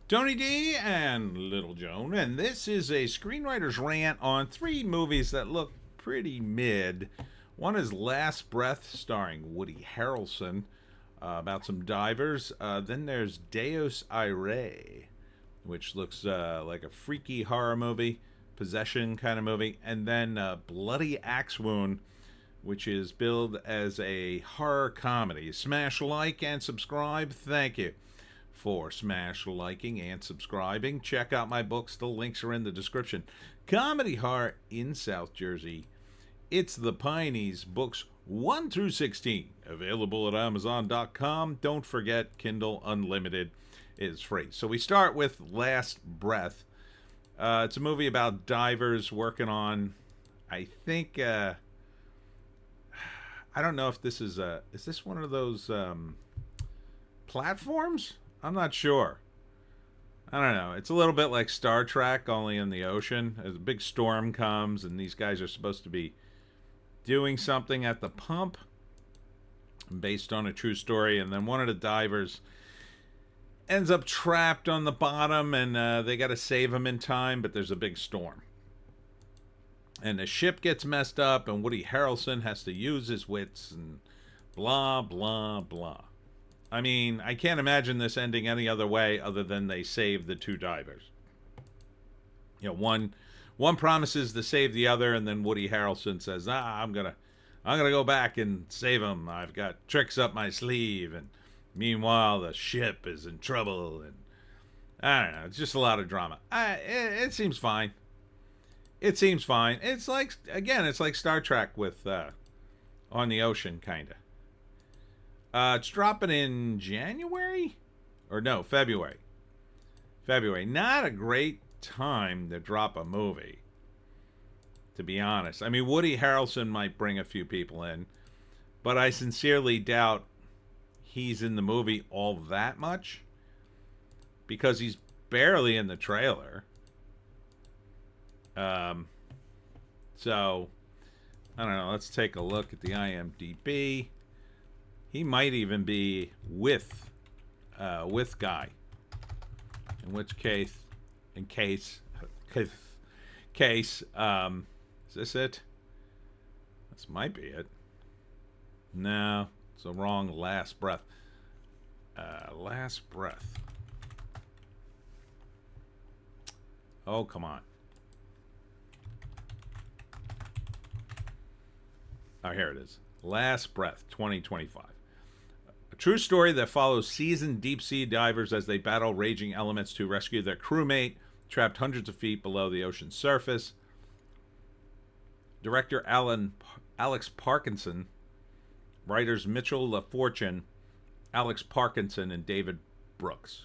Tony D and Little Joan, and this is a screenwriter's rant on three movies that look pretty mid. One is Last Breath, starring Woody Harrelson, about some divers. Then there's Deus Irae, which looks like a freaky horror movie, possession kind of movie. And then Bloody Axe Wound, which is billed as a horror comedy. Smash like and subscribe. Thank you for smash liking and subscribing. Check out my books. The links are in the description. Comedy horror in South Jersey. It's the Pineys, books 1 through 16. Available at Amazon.com. Don't forget, Kindle Unlimited is free. So we start with Last Breath. It's a movie about divers working on, I think, I don't know if this is this one of those platforms? I'm not sure. I don't know. It's a little bit like Star Trek, only in the ocean. As a big storm comes, and these guys are supposed to be doing something at the pump based on a true story, and then one of the divers ends up trapped on the bottom, and they got to save him in time, but there's a big storm. And the ship gets messed up, and Woody Harrelson has to use his wits, and blah, blah, blah. I mean, I can't imagine this ending any other way other than they save the two divers. You know, one promises to save the other, and then Woody Harrelson says, I'm gonna go back and save him. I've got tricks up my sleeve." And meanwhile, the ship is in trouble, and I don't know. It's just a lot of drama. It seems fine. It seems fine. It's like, again, it's like Star Trek with on the ocean, kind of. It's dropping in January? Or no, February. February. Not a great time to drop a movie, to be honest. I mean, Woody Harrelson might bring a few people in, but I sincerely doubt he's in the movie all that much, because he's barely in the trailer. So, I don't know. Let's take a look at the IMDb. He might even be with Guy. In which case, is this it? This might be it. No, it's the wrong Last Breath. Last Breath. Oh, come on. Oh, here it is. Last Breath, 2025. A true story that follows seasoned deep-sea divers as they battle raging elements to rescue their crewmate, trapped hundreds of feet below the ocean's surface. Director Alex Parkinson. Writers Mitchell LaFortune, Alex Parkinson, and David Brooks.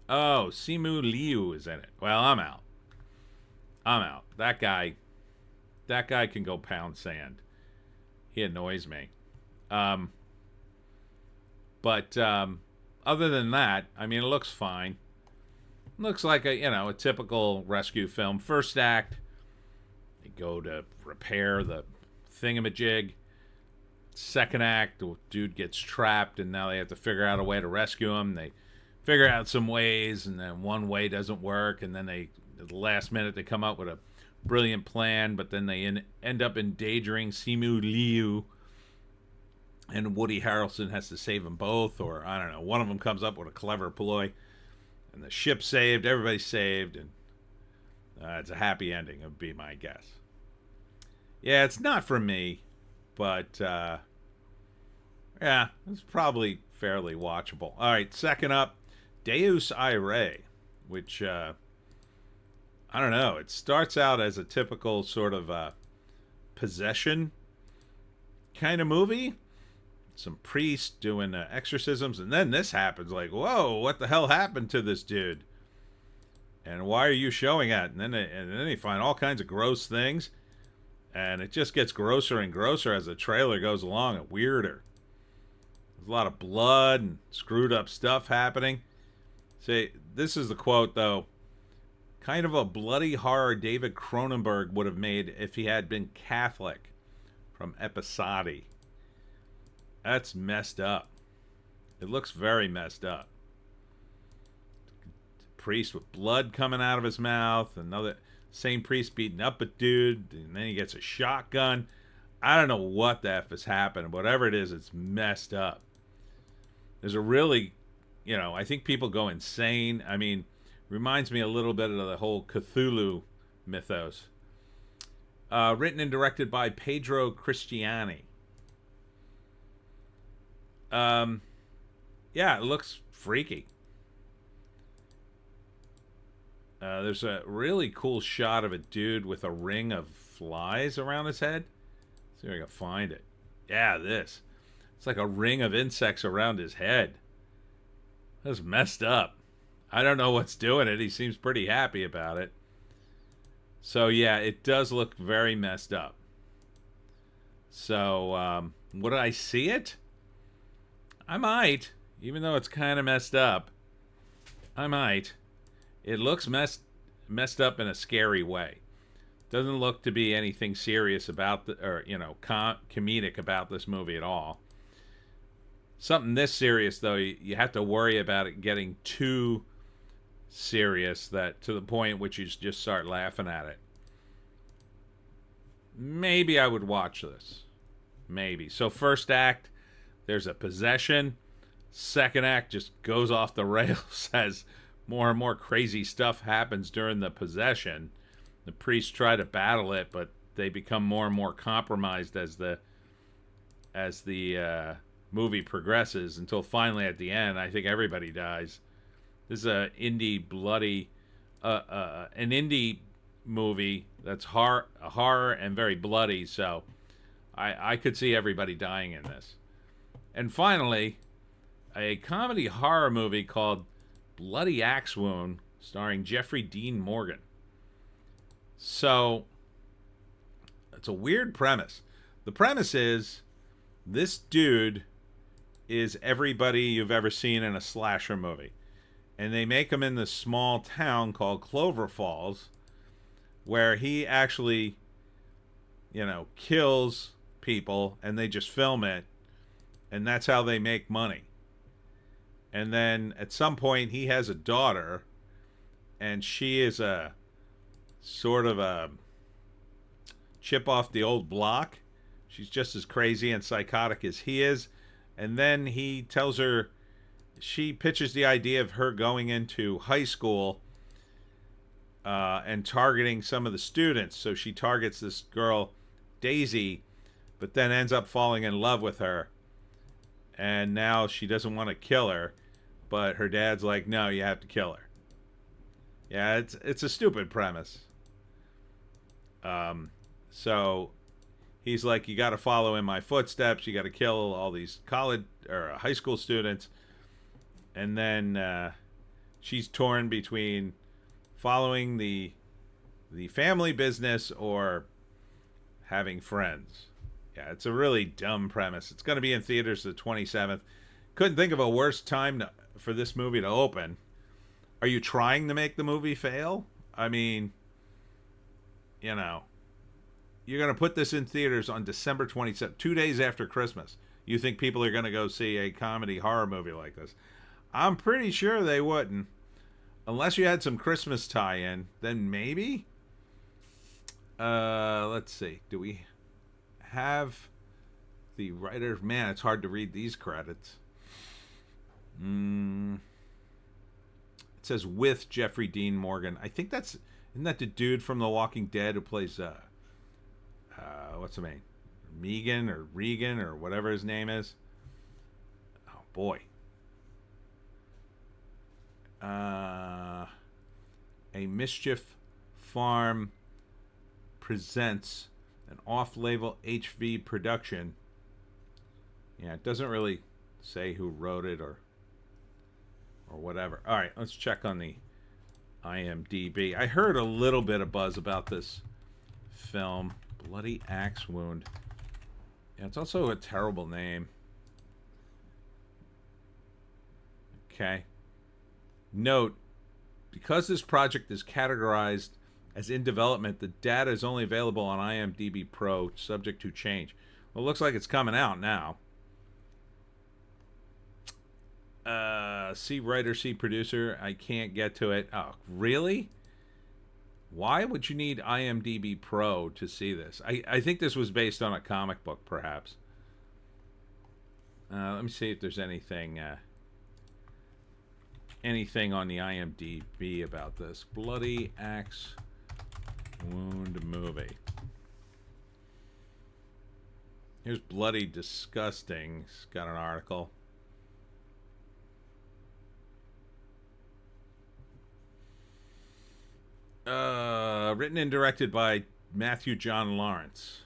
Oh, Simu Liu is in it. Well, I'm out. That guy can go pound sand. He annoys me. But other than that, I mean, it looks fine. It looks like a typical rescue film. First act, they go to repair the thingamajig. Second act, the dude gets trapped, and now they have to figure out a way to rescue him. They figure out some ways, and then one way doesn't work, and then at the last minute, they come up with a brilliant plan, but then they end up endangering Simu Liu, and Woody Harrelson has to save them both, or I don't know, one of them comes up with a clever ploy, and the ship's saved, everybody's saved, and it's a happy ending, would be my guess. Yeah, it's not for me, but yeah, it's probably fairly watchable. All right, second up, Deus Irae, which I don't know. It starts out as a typical sort of possession kind of movie. Some priests doing exorcisms, and then this happens. Like, whoa, what the hell happened to this dude? And why are you showing that? And then they find all kinds of gross things, and it just gets grosser and grosser as the trailer goes along, and weirder. There's a lot of blood and screwed up stuff happening. See, this is the quote, though. Kind of a bloody horror David Cronenberg would have made if he had been Catholic, from Episodi. That's messed up. It looks very messed up. priest with blood coming out of his mouth. Another same priest beating up a dude, and then he gets a shotgun. I don't know what the F is happening. Whatever it is, it's messed up. There's a really, I think people go insane. I mean, reminds me a little bit of the whole Cthulhu mythos. Written and directed by Pedro Cristiani. Yeah, it looks freaky. There's a really cool shot of a dude with a ring of flies around his head. Let's see if I can find it. Yeah, this. It's like a ring of insects around his head. That's messed up. I don't know what's doing it. He seems pretty happy about it. So, yeah, it does look very messed up. So, would I see it? I might. Even though it's kind of messed up. I might. It looks messed up in a scary way. Doesn't look to be anything serious about comedic about this movie at all. Something this serious, though, you have to worry about it getting too serious, that to the point which you just start laughing at it. Maybe I would watch this. Maybe. So first act, there's a possession. Second act just goes off the rails as more and more crazy stuff happens during the possession. The priests try to battle it, but they become more and more compromised as the movie progresses, until finally at the end, I think everybody dies. This is an indie movie that's horror and very bloody, so I could see everybody dying in this. And finally, a comedy horror movie called Bloody Axe Wound, starring Jeffrey Dean Morgan. So, it's a weird premise. The premise is, this dude is everybody you've ever seen in a slasher movie. And they make him in this small town called Clover Falls, where he actually, kills people, and they just film it, and that's how they make money. And then at some point he has a daughter, and she is a sort of a chip off the old block. She's just as crazy and psychotic as he is. And then he tells her, she pitches the idea of her going into high school and targeting some of the students. So she targets this girl, Daisy, but then ends up falling in love with her. And now she doesn't want to kill her, but her dad's like, no, you have to kill her. Yeah, it's a stupid premise. So he's like, you got to follow in my footsteps. You got to kill all these college or high school students. And then she's torn between following the family business or having friends. Yeah, it's a really dumb premise. It's going to be in theaters the 27th. Couldn't think of a worse time for this movie to open. Are you trying to make the movie fail? I mean, you're going to put this in theaters on December 27th, 2 days after Christmas. You think people are going to go see a comedy horror movie like this? I'm pretty sure they wouldn't. Unless you had some Christmas tie-in, then maybe? Let's see. Do we have the writer? Man, it's hard to read these credits. It says with Jeffrey Dean Morgan. I think isn't that the dude from The Walking Dead who plays what's his name? Megan or Regan or whatever his name is. Oh boy. A Mischief Farm presents an off-label HV production. Yeah, it doesn't really say who wrote it or whatever. All right, let's check on the IMDb. I heard a little bit of buzz about this film, Bloody Axe Wound. Yeah, it's also a terrible name. Okay. Note, because this project is categorized as in development, the data is only available on IMDb Pro, subject to change. Well, it looks like it's coming out now. C writer, C producer. I can't get to it. Oh, really? Why would you need IMDb Pro to see this? I think this was based on a comic book, perhaps. Let me see if there's anything on the IMDb about this. Bloody Axe Wound movie. Here's Bloody Disgusting. It's got an article. Written and directed by Matthew John Lawrence.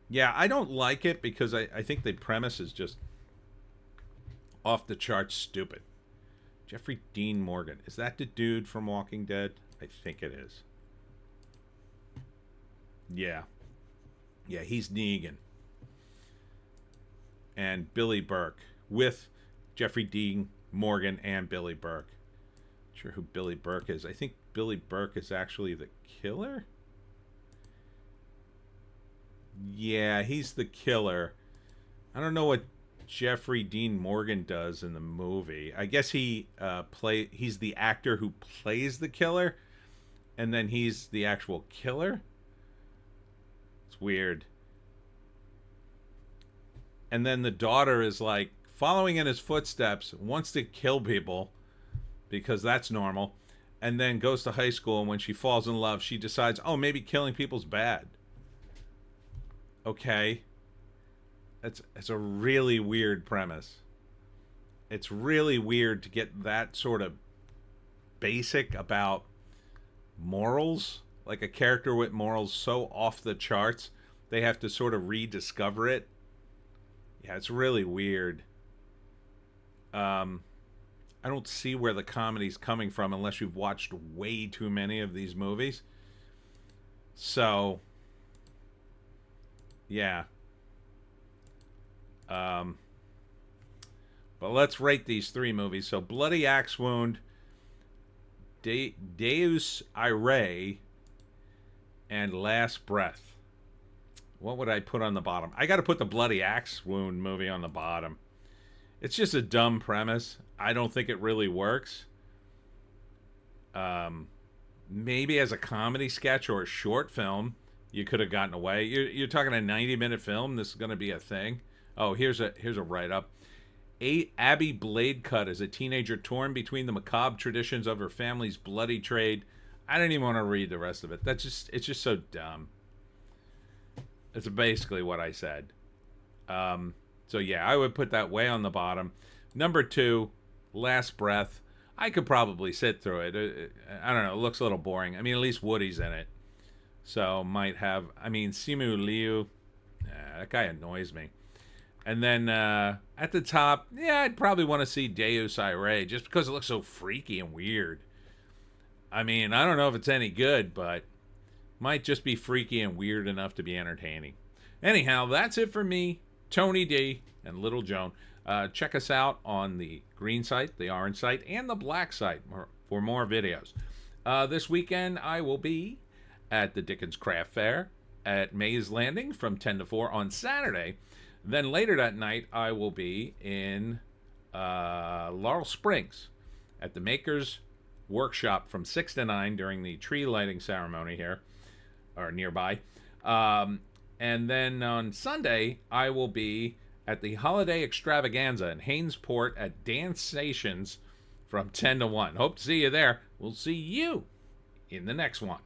Yeah, I don't like it because I think the premise is just off the charts stupid. Jeffrey Dean Morgan. Is that the dude from Walking Dead? I think it is. Yeah. Yeah, he's Negan. And Billy Burke. With Jeffrey Dean Morgan and Billy Burke. Not sure who Billy Burke is. I think Billy Burke is actually the killer? Yeah, he's the killer. I don't know what Jeffrey Dean Morgan does in the movie. I guess he's the actor who plays the killer, and then he's the actual killer. It's weird. And then the daughter is like following in his footsteps, wants to kill people because that's normal, and then goes to high school, and when she falls in love, she decides, oh, maybe killing people's bad. Okay. It's a really weird premise. It's really weird to get that sort of basic about morals, like a character with morals so off the charts, they have to sort of rediscover it. Yeah, it's really weird. I don't see where the comedy's coming from unless you've watched way too many of these movies. So, yeah. But let's rate these three movies. So, Bloody Axe Wound, Deus, Irae, and Last Breath. What would I put on the bottom? I got to put the Bloody Axe Wound movie on the bottom. It's just a dumb premise. I don't think it really works. Maybe as a comedy sketch or a short film, you could have gotten away. You're talking a 90-minute film. This is going to be a thing. Oh, here's a write-up. Abby Bladecut is a teenager torn between the macabre traditions of her family's bloody trade. I don't even want to read the rest of it. It's just so dumb. It's basically what I said. So yeah, I would put that way on the bottom. Number 2, Last Breath. I could probably sit through it. I don't know. It looks a little boring. I mean, at least Woody's in it. So might have... I mean, Simu Liu. That guy annoys me. And then at the top, yeah, I'd probably want to see Deus Irae just because it looks so freaky and weird. I mean, I don't know if it's any good, but might just be freaky and weird enough to be entertaining. Anyhow, that's it for me, Tony D, and Little Joan. Check us out on the green site, the orange site, and the black site for more videos. This weekend, I will be at the Dickens Craft Fair at Mays Landing from 10 to 4 on Saturday. Then later that night, I will be in Laurel Springs at the Makers Workshop from 6 to 9 during the tree lighting ceremony here, or nearby. And then on Sunday, I will be at the Holiday Extravaganza in Hainesport at Dance Stations from 10 to 1. Hope to see you there. We'll see you in the next one.